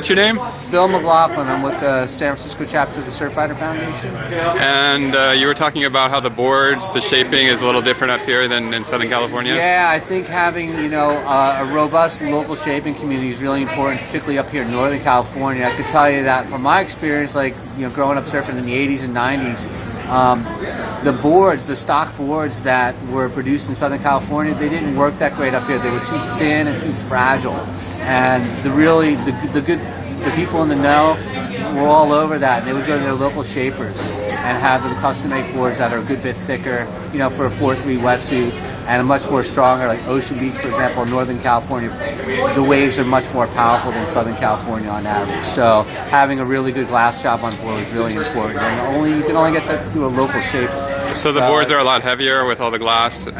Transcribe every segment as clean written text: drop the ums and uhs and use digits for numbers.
What's your name? Bill McLaughlin. I'm with the San Francisco chapter of the Surfrider Foundation. And you were talking about how the boards, the shaping is a little different up here than in Southern California? Yeah, I think having, a robust local shaping community is really important, particularly up here in Northern California. I could tell you that from my experience, growing up surfing in the 80s and 90s, the boards, the stock boards that were produced in Southern California, they didn't work that great up here. They were too thin and too fragile. And the people in the know were all over that. They would go to their local shapers and have them custom make boards that are a good bit thicker, for a 4-3 wetsuit, and a much more stronger, like Ocean Beach, for example, in Northern California, the waves are much more powerful than Southern California on average. So having a really good glass job on board is really important, and you can only get that through a local shaper. So the boards are a lot heavier with all the glass? Big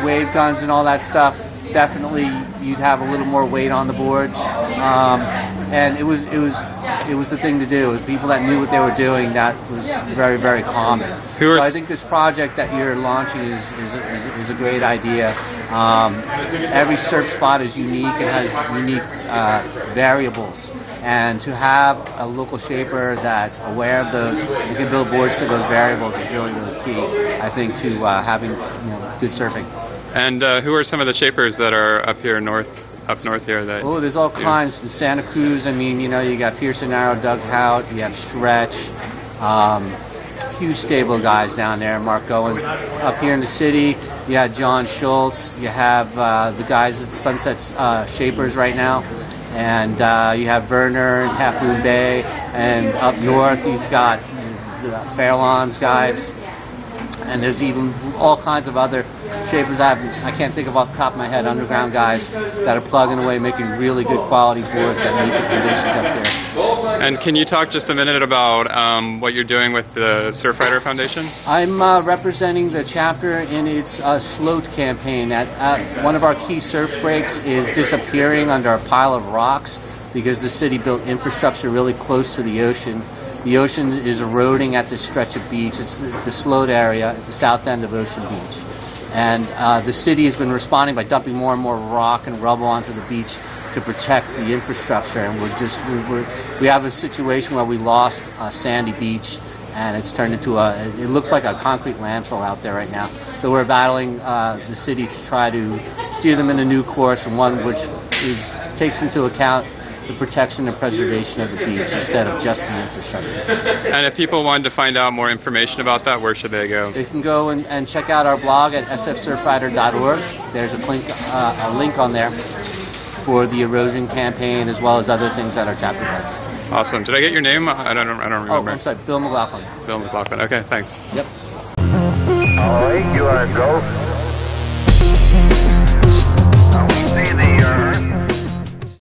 wave guns and all that stuff. Definitely, you'd have a little more weight on the boards, and it was the thing to do. It was people that knew what they were doing. That was very, very common. So I think this project that you're launching is a great idea. Every surf spot is unique and has unique variables, and to have a local shaper that's aware of those and can build boards for those variables is really, really key, I think, to having good surfing. And who are some of the shapers that are up north here? There's all kinds. In Santa Cruz, you got Pearson Arrow, Doug Hout, you have Stretch, huge stable of guys down there. Mark Goen. Up here in the city, you have John Schultz. You have the guys at Sunset Shapers right now, and you have Werner and Half Moon Bay. And up north, you've got the Fairlawns guys, and there's even all kinds of other shapers I can't think of off the top of my head, underground guys that are plugging away, making really good quality boards that meet the conditions up here. And can you talk just a minute about what you're doing with the Surfrider Foundation? I'm representing the chapter in its Stoked campaign. One of our key surf breaks is disappearing under a pile of rocks because the city built infrastructure really close to the ocean. The ocean is eroding at this stretch of beach. It's the Stoked area at the south end of Ocean Beach. And the city has been responding by dumping more and more rock and rubble onto the beach to protect the infrastructure. And we have a situation where we lost Sandy Beach, and it's turned into it looks like a concrete landfill out there right now. So we're battling the city to try to steer them in a new course, and one which takes into account the protection and preservation of the beach instead of just the infrastructure. And if people wanted to find out more information about that, where should they go? They can go and check out our blog at sfsurfrider.org. There's a link on there for the erosion campaign as well as other things that our chapter does. Awesome. Did I get your name? I don't remember. Oh, I'm sorry. Bill McLaughlin. Bill McLaughlin. Okay, thanks. Yep. All right, you are go.